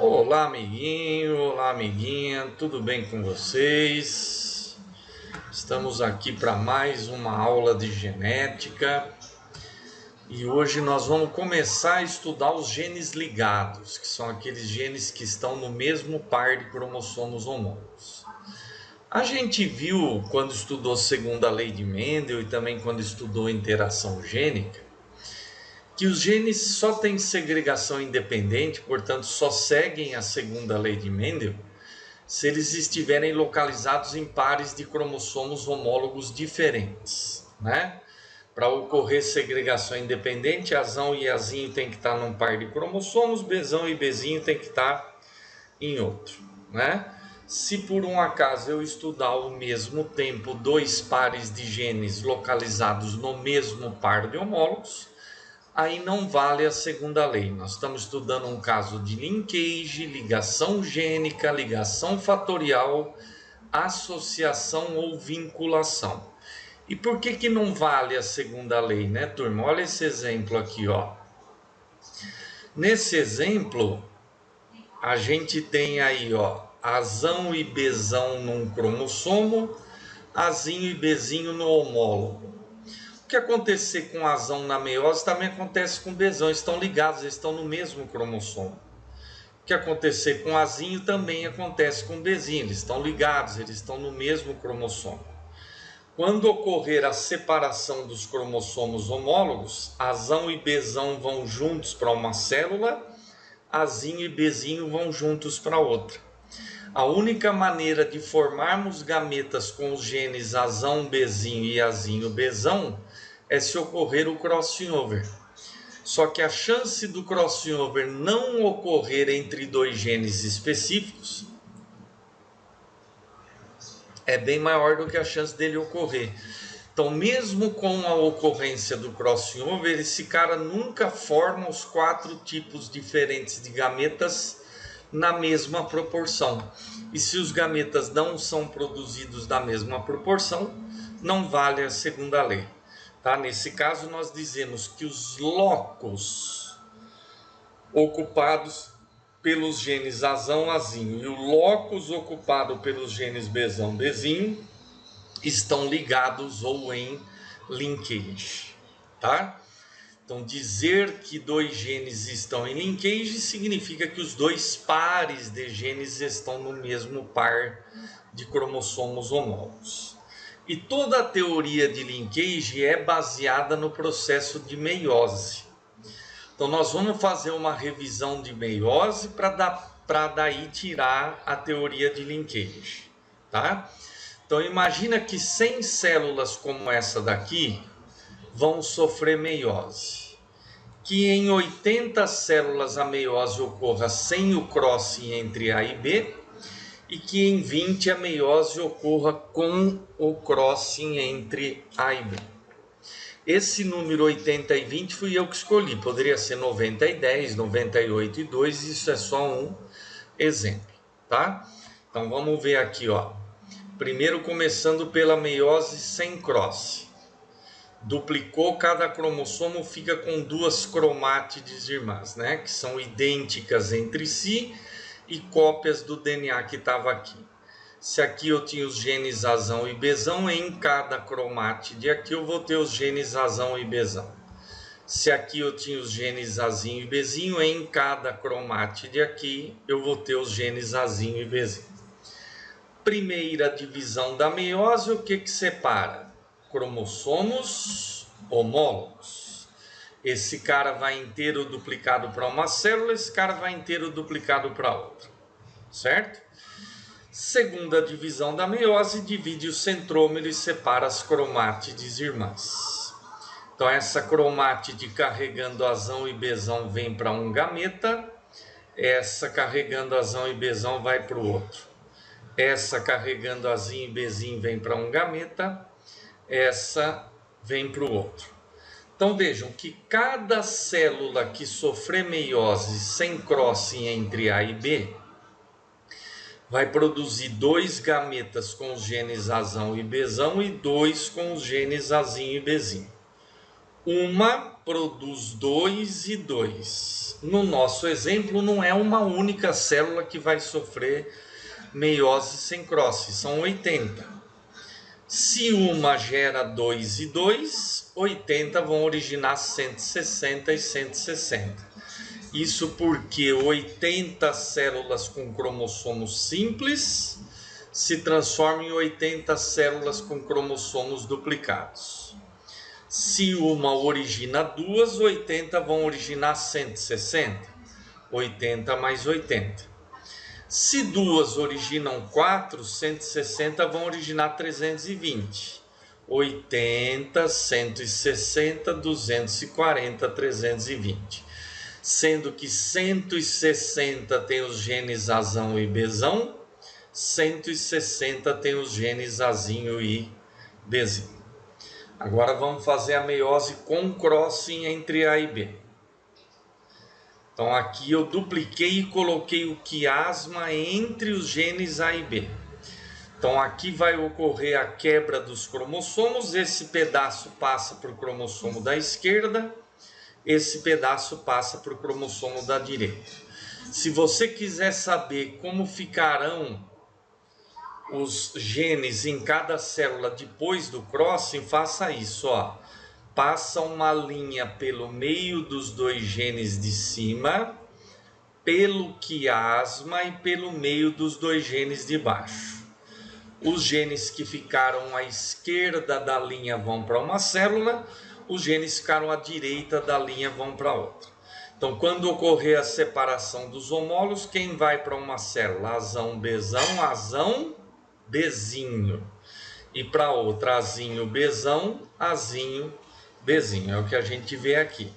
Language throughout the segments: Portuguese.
Olá, amiguinho, olá, amiguinha, tudo bem com vocês? Estamos aqui para mais uma aula de genética e hoje nós vamos começar a estudar os genes ligados, que são aqueles genes que estão no mesmo par de cromossomos homólogos. A gente viu quando estudou segunda lei de Mendel e também quando estudou interação gênica, que os genes só têm segregação independente, portanto só seguem a segunda lei de Mendel, se eles estiverem localizados em pares de cromossomos homólogos diferentes, né? Para ocorrer segregação independente, Azão e Azinho tem que estar num par de cromossomos, Bzão e Bzinho tem que estar em outro, né? Se por um acaso eu estudar ao mesmo tempo dois pares de genes localizados no mesmo par de homólogos, aí não vale a segunda lei. Nós estamos estudando um caso de linkage, ligação gênica, ligação fatorial, associação ou vinculação. E por que não vale a segunda lei, né, turma? Olha esse exemplo aqui, ó. Nesse exemplo, a gente tem aí, ó, Azão e Bzão num cromossomo, Azinho e Bzinho no homólogo. O que acontecer com Azão na meiose também acontece com Bzão, estão ligados, eles estão no mesmo cromossomo. O que acontecer com Azinho também acontece com Bzinho, eles estão ligados, eles estão no mesmo cromossomo. Quando ocorrer a separação dos cromossomos homólogos, Azão e Bzão vão juntos para uma célula, Azinho e Bzinho vão juntos para outra. A única maneira de formarmos gametas com os genes Azão, Bzinho e Azinho, Bzão é se ocorrer o crossing over. Só que a chance do crossing over não ocorrer entre dois genes específicos é bem maior do que a chance dele ocorrer. Então, mesmo com a ocorrência do crossing over, esse cara nunca forma os quatro tipos diferentes de gametas na mesma proporção. E se os gametas não são produzidos na mesma proporção, não vale a segunda lei. Tá? Nesse caso, nós dizemos que os locos ocupados pelos genes Azão, Azinho e o locus ocupado pelos genes Bzão, Bzinho estão ligados ou em linkage, tá? Então, dizer que dois genes estão em linkage significa que os dois pares de genes estão no mesmo par de cromossomos homólogos. E toda a teoria de linkage é baseada no processo de meiose. Então, nós vamos fazer uma revisão de meiose para daí tirar a teoria de linkage, tá? Então, imagina que 100 células como essa daqui vão sofrer meiose. Que em 80 células a meiose ocorra sem o crossing entre A e B, e que em 20 a meiose ocorra com o crossing entre A e B. Esse número 80 e 20 fui eu que escolhi, poderia ser 90 e 10, 98 e 2, isso é só um exemplo, tá? Então vamos ver aqui, ó. Primeiro começando pela meiose sem cross. Duplicou, cada cromossomo fica com duas cromátides irmãs, né? Que são idênticas entre si e cópias do DNA que estava aqui. Se aqui eu tinha os genes Azão e Bzão, em cada cromátide aqui eu vou ter os genes Azão e Bzão. Se aqui eu tinha os genes Azinho e Bzinho, em cada cromátide aqui eu vou ter os genes Azinho e Bzinho. Primeira divisão da meiose, o que separa? Cromossomos homólogos. Esse cara vai inteiro duplicado para uma célula, esse cara vai inteiro duplicado para outra, certo? Segunda divisão da meiose, divide o centrômero e separa as cromátides irmãs. Então, essa cromátide carregando Azão e Bzão vem para um gameta, essa carregando Azão e Bzão vai para o outro. Essa carregando Azinho e Bzinho vem para um gameta, essa vem para o outro. Então vejam que cada célula que sofrer meiose sem crossing entre A e B vai produzir dois gametas com os genes Azão e Bzão e dois com os genes Azinho e Bzinho. uma produz 2 e 2. No nosso exemplo, não é uma única célula que vai sofrer meiose sem cross, são 80. Se uma gera 2 e 2, 80 vão originar 160 e 160. Isso porque 80 células com cromossomos simples se transformam em 80 células com cromossomos duplicados. Se uma origina 2, 80 vão originar 160. 80 mais 80. Se duas originam 4, 160 vão originar 320. 80, 160, 240, 320. Sendo que 160 tem os genes Azão e Bzão, 160 tem os genes Azinho e Bzinho. Agora vamos fazer a meiose com crossing entre A e B. Então aqui eu dupliquei e coloquei o quiasma entre os genes A e B. Então aqui vai ocorrer a quebra dos cromossomos, esse pedaço passa para o cromossomo da esquerda, esse pedaço passa para o cromossomo da direita. Se você quiser saber como ficarão os genes em cada célula depois do crossing, faça isso, ó. Passa uma linha pelo meio dos dois genes de cima, pelo quiasma e pelo meio dos dois genes de baixo. Os genes que ficaram à esquerda da linha vão para uma célula, os genes que ficaram à direita da linha vão para outra. Então, quando ocorrer a separação dos homólogos, quem vai para uma célula? Azão, Bzão, Azão, Bzinho. E para outra, Azinho, Bzão, Azinho, Bzinho. É o que a gente vê aqui.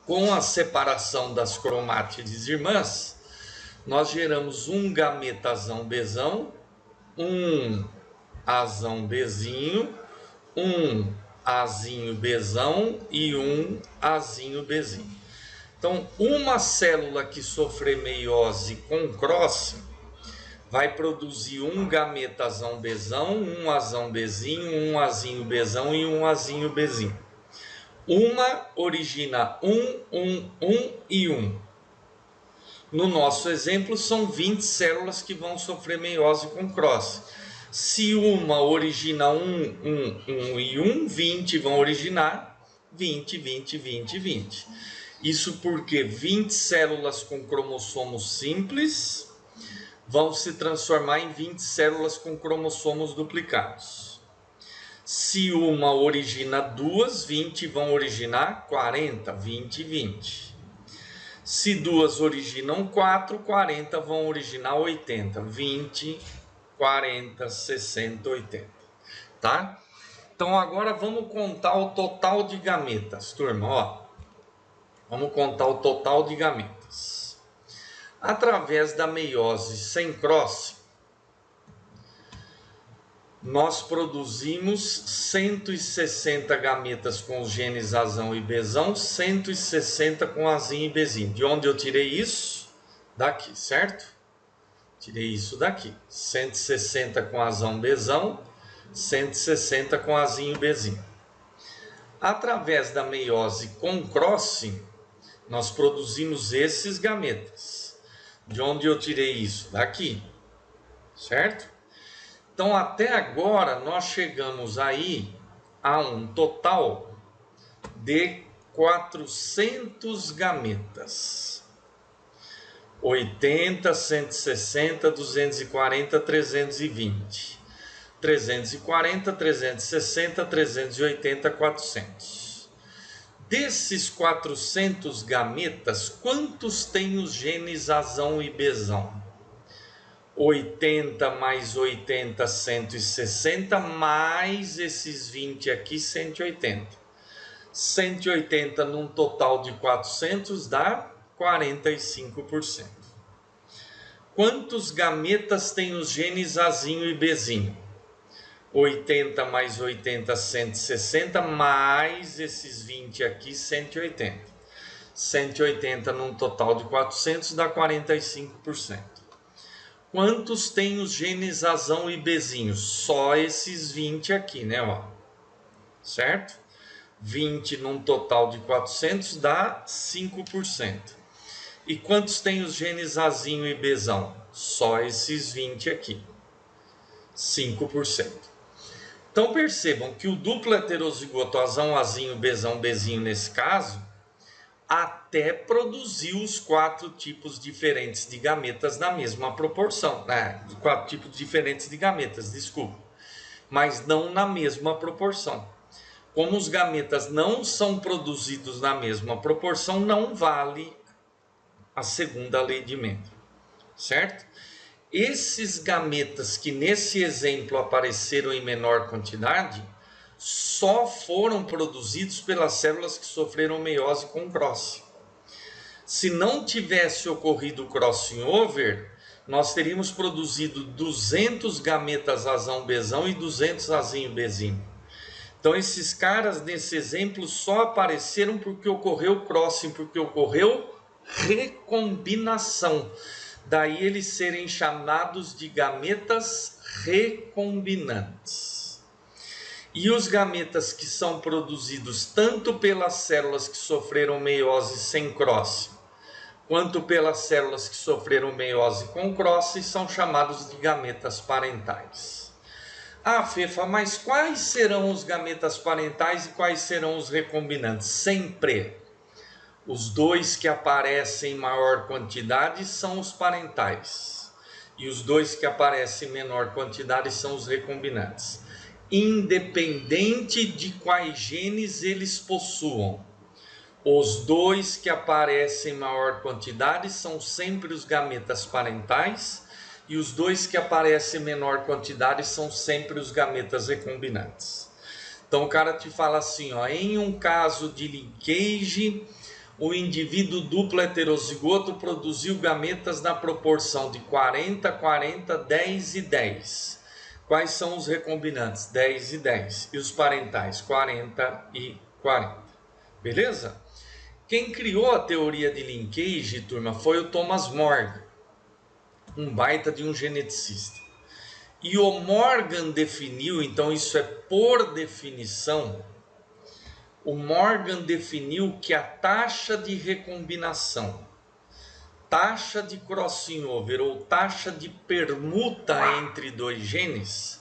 Com a separação das cromátides irmãs, nós geramos um gameta Azão, Bzão, um Azão, Bzinho, um Azinho, Bzão e um Azinho, Bzinho. Então, uma célula que sofrer meiose com crossing vai produzir um gameta Azão, Bzão, um Azão, Bzinho, um Azinho, Bzão e um Azinho, Bzinho. Uma origina 1 e 1. No nosso exemplo, são 20 células que vão sofrer meiose com crossing. Se uma origina 1 e 1, 20 vão originar 20, 20, 20, 20. Isso porque 20 células com cromossomos simples vão se transformar em 20 células com cromossomos duplicados. Se uma origina 2, 20 vão originar 40, 20, 20. Se duas originam 4, 40 vão originar 80, 20, 40, 60, 80, tá? Então agora vamos contar o total de gametas, turma, ó. Vamos contar o total de gametas. Através da meiose sem crossing, nós produzimos 160 gametas com os genes Azão e Bzão, 160 com Azinho e Bzinho. De onde eu tirei isso? Daqui, certo? Tirei isso daqui. 160 com Azão, Bzão, 160 com Azinho e Bzinho. Através da meiose com crossing, nós produzimos esses gametas. De onde eu tirei isso? Daqui, certo? Então, até agora, nós chegamos aí a um total de 400 gametas. 80, 160, 240, 320. 340, 360, 380, 400. Desses 400 gametas, quantos tem os genes Azão e Bzão? 80 mais 80, 160, mais esses 20 aqui, 180. 180 num total de 400 dá 45%. Quantos gametas tem os genes Azinho e Bzinho? 80 mais 80, 160, mais esses 20 aqui, 180. 180 num total de 400 dá 45%. Quantos tem os genes Azão e Bzinho? Só esses 20 aqui, né? Ó. Certo? 20 num total de 400 dá 5%. E quantos tem os genes Azinho e Bzão? Só esses 20 aqui. 5%. Então percebam que o duplo heterozigoto Azão, Azinho, Bzão, Bzinho nesse caso, até produziu os 4 tipos diferentes de gametas na mesma proporção. 4 tipos diferentes de gametas, desculpa. Mas não na mesma proporção. Como os gametas não são produzidos na mesma proporção, não vale a segunda lei de Mendel, certo? Esses gametas que nesse exemplo apareceram em menor quantidade, só foram produzidos pelas células que sofreram meiose com cross. Se não tivesse ocorrido o crossing over, nós teríamos produzido 200 gametas Azão Bzão e 200 Azinho Bzinho. Então esses caras nesse exemplo só apareceram porque ocorreu crossing, porque ocorreu recombinação. Daí eles serem chamados de gametas recombinantes. E os gametas que são produzidos tanto pelas células que sofreram meiose sem crossing, quanto pelas células que sofreram meiose com crossing, são chamados de gametas parentais. Ah, Fefa, mas quais serão os gametas parentais e quais serão os recombinantes? Sempre os 2 que aparecem em maior quantidade são os parentais. E os 2 que aparecem em menor quantidade são os recombinantes. Independente de quais genes eles possuam. Os 2 que aparecem em maior quantidade são sempre os gametas parentais. E os 2 que aparecem em menor quantidade são sempre os gametas recombinantes. Então o cara te fala assim, ó, em um caso de linkage, o indivíduo duplo heterozigoto produziu gametas na proporção de 40, 40, 10 e 10. Quais são os recombinantes? 10 e 10. E os parentais? 40 e 40. Beleza? Quem criou a teoria de linkage, turma, foi o Thomas Morgan. Um baita de um geneticista. E o Morgan definiu, então isso é por definição, o Morgan definiu que a taxa de recombinação, taxa de crossing over ou taxa de permuta entre 2 genes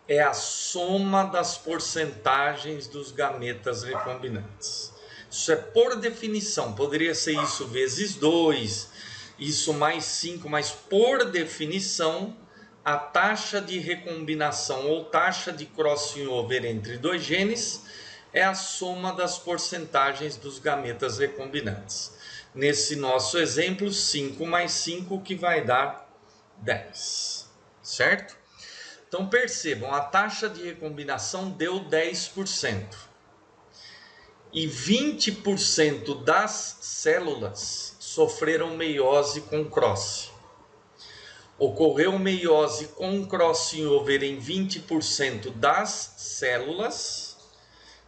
é a soma das porcentagens dos gametas recombinantes. Isso é por definição, poderia ser isso vezes 2, isso mais 5, mas por definição, a taxa de recombinação ou taxa de crossing over entre 2 genes é a soma das porcentagens dos gametas recombinantes. Nesse nosso exemplo, 5 mais 5, que vai dar 10, certo? Então percebam, a taxa de recombinação deu 10%. E 20% das células sofreram meiose com cross. Ocorreu meiose com crossing over em 20% das células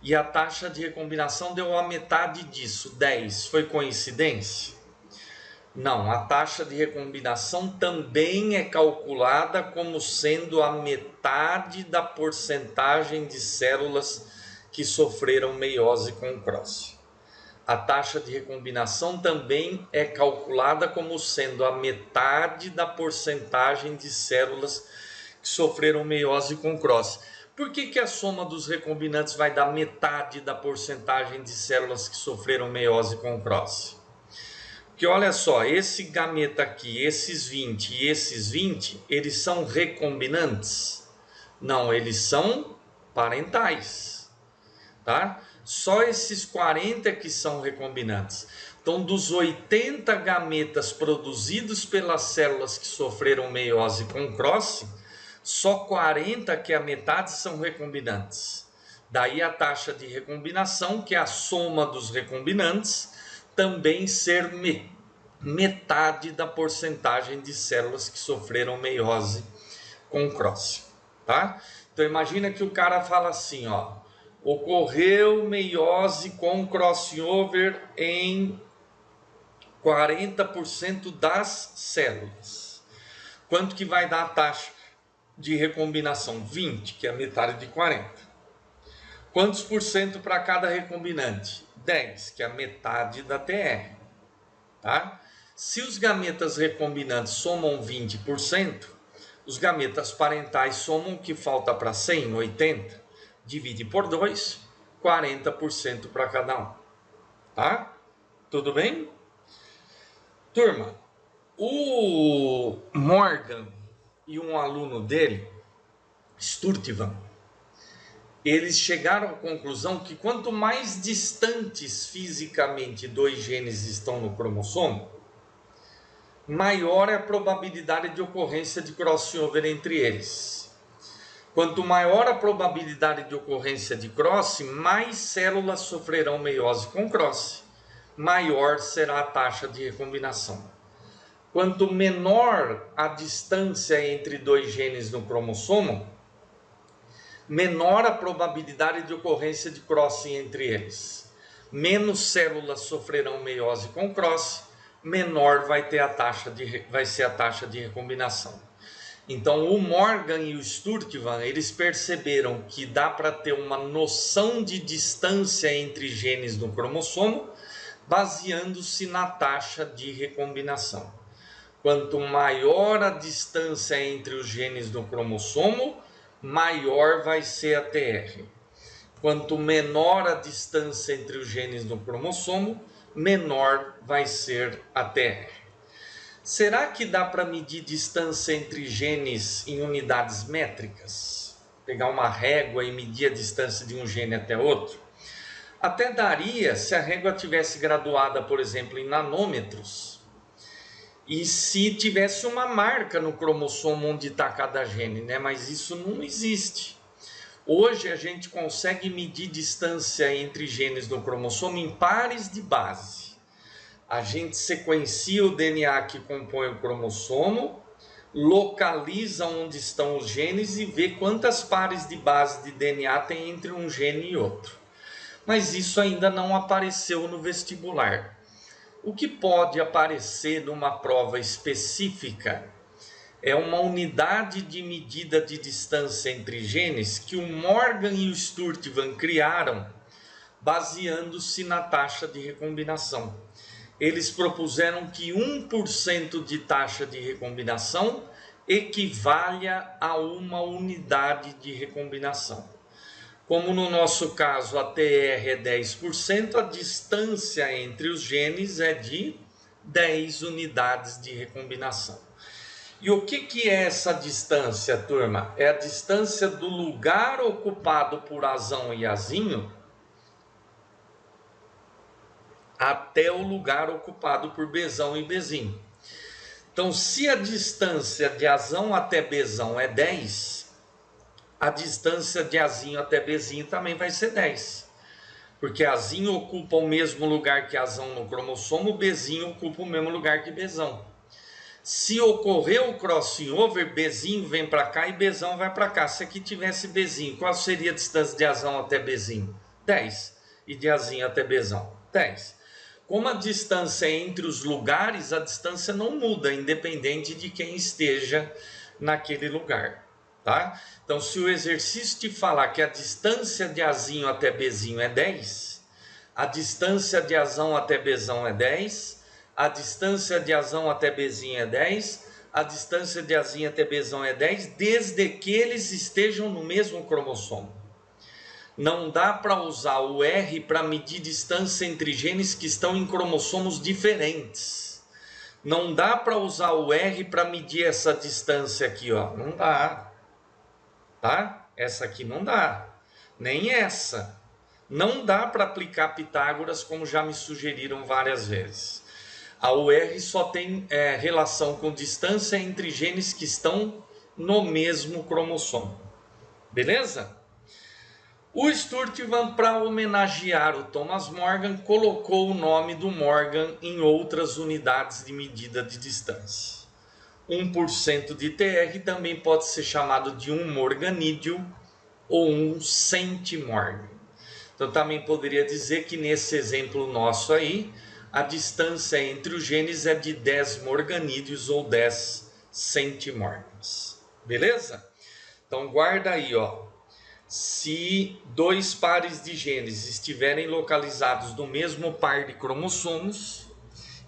e a taxa de recombinação deu a metade disso, 10. Foi coincidência? Não, a taxa de recombinação também é calculada como sendo a metade da porcentagem de células que sofreram meiose com cross. A taxa de recombinação também é calculada como sendo a metade da porcentagem de células que sofreram meiose com cross. Por que a soma dos recombinantes vai dar metade da porcentagem de células que sofreram meiose com cross? Porque olha só, esse gameta aqui, esses 20 e esses 20, eles são recombinantes? Não, eles são parentais, tá? Só esses 40 que são recombinantes. Então, dos 80 gametas produzidos pelas células que sofreram meiose com cross, só 40, que é a metade, são recombinantes. Daí a taxa de recombinação, que é a soma dos recombinantes, também ser metade da porcentagem de células que sofreram meiose com cross, tá? Então imagina que o cara fala assim, ó, ocorreu meiose com crossover em 40% das células. Quanto que vai dar a taxa de recombinação? 20, que é a metade de 40. Quantos por cento para cada recombinante? 10, que é a metade da TR. Tá? Se os gametas recombinantes somam 20%, os gametas parentais somam o que falta para 100, 80. Divide por 2, 40% para cada um. Tá? Tudo bem? Turma, o Morgan e um aluno dele, Sturtevant, eles chegaram à conclusão que quanto mais distantes fisicamente dois genes estão no cromossomo, maior é a probabilidade de ocorrência de crossover entre eles. Quanto maior a probabilidade de ocorrência de cross, mais células sofrerão meiose com cross, maior será a taxa de recombinação. Quanto menor a distância entre dois genes no cromossomo, menor a probabilidade de ocorrência de crossing entre eles. Menos células sofrerão meiose com cross, menor vai ser a taxa de recombinação. Então, o Morgan e o Sturtevant, eles perceberam que dá para ter uma noção de distância entre genes no cromossomo, baseando-se na taxa de recombinação. Quanto maior a distância entre os genes no cromossomo, maior vai ser a TR. Quanto menor a distância entre os genes no cromossomo, menor vai ser a TR. Será que dá para medir distância entre genes em unidades métricas? Pegar uma régua e medir a distância de um gene até outro? Até daria se a régua tivesse graduada, por exemplo, em nanômetros, e se tivesse uma marca no cromossomo onde está cada gene, né? Mas isso não existe. Hoje a gente consegue medir distância entre genes no cromossomo em pares de base. A gente sequencia o DNA que compõe o cromossomo, localiza onde estão os genes e vê quantas pares de base de DNA tem entre um gene e outro. Mas isso ainda não apareceu no vestibular. O que pode aparecer numa prova específica é uma unidade de medida de distância entre genes que o Morgan e o Sturtevant criaram, baseando-se na taxa de recombinação. Eles propuseram que 1% de taxa de recombinação equivalha a uma unidade de recombinação. Como no nosso caso a TR é 10%, a distância entre os genes é de 10 unidades de recombinação. E o que é essa distância, turma? É a distância do lugar ocupado por azão e azinho até o lugar ocupado por bezão e bezinho. Então, se a distância de azão até bezão é 10, a distância de azinho até bezinho também vai ser 10. Porque azinho ocupa o mesmo lugar que azão no cromossomo, bezinho ocupa o mesmo lugar que bezão. Se ocorrer o crossing over, bezinho vem para cá e bezão vai para cá. Se aqui tivesse bezinho, qual seria a distância de azão até bezinho? 10. E de azinho até bezão? 10. Como a distância entre os lugares, a distância não muda, independente de quem esteja naquele lugar. Tá? Então, se o exercício te falar que a distância de azinho até bezinho é 10, a distância de azão até bezão é 10, a distância de azão até bezinho é 10, a distância de azinho até bezão é 10, desde que eles estejam no mesmo cromossomo. Não dá para usar o R para medir distância entre genes que estão em cromossomos diferentes. Não dá para usar o R para medir essa distância aqui, ó. Não dá. Tá? Essa aqui não dá. Nem essa. Não dá para aplicar Pitágoras, como já me sugeriram várias vezes. A UR só tem relação com distância entre genes que estão no mesmo cromossomo. Beleza? O Sturtevant, para homenagear o Thomas Morgan, colocou o nome do Morgan em outras unidades de medida de distância. 1% de TR também pode ser chamado de 1 morganídeo ou 1 centimorgan. Então também poderia dizer que nesse exemplo nosso aí, a distância entre os genes é de 10 morganídeos ou 10 centimorgans. Beleza? Então guarda aí, ó. Se dois pares de genes estiverem localizados no mesmo par de cromossomos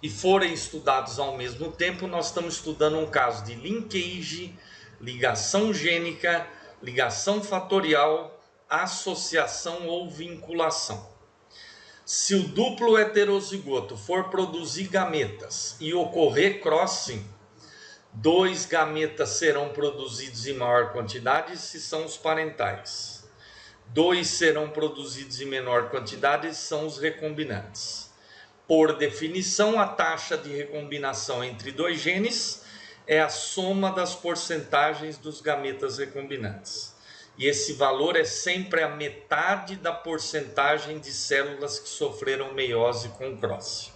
e forem estudados ao mesmo tempo, nós estamos estudando um caso de linkage, ligação gênica, ligação fatorial, associação ou vinculação. Se o duplo heterozigoto for produzir gametas e ocorrer crossing, 2 gametas serão produzidos em maior quantidade se são os parentais. 2 serão produzidos em menor quantidade se são os recombinantes. Por definição, a taxa de recombinação entre 2 genes é a soma das porcentagens dos gametas recombinantes. E esse valor é sempre a metade da porcentagem de células que sofreram meiose com cross.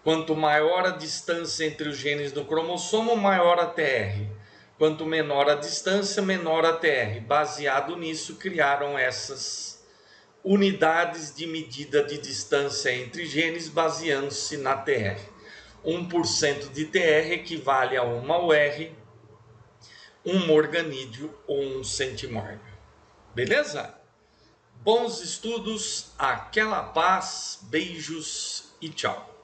Quanto maior a distância entre os genes do cromossomo, maior a TR. Quanto menor a distância, menor a TR. Baseado nisso, criaram essas unidades de medida de distância entre genes, baseando-se na TR. 1% de TR equivale a 1 UR, 1 organídeo ou 1 centimorga. Beleza? Bons estudos, aquela paz, beijos e tchau.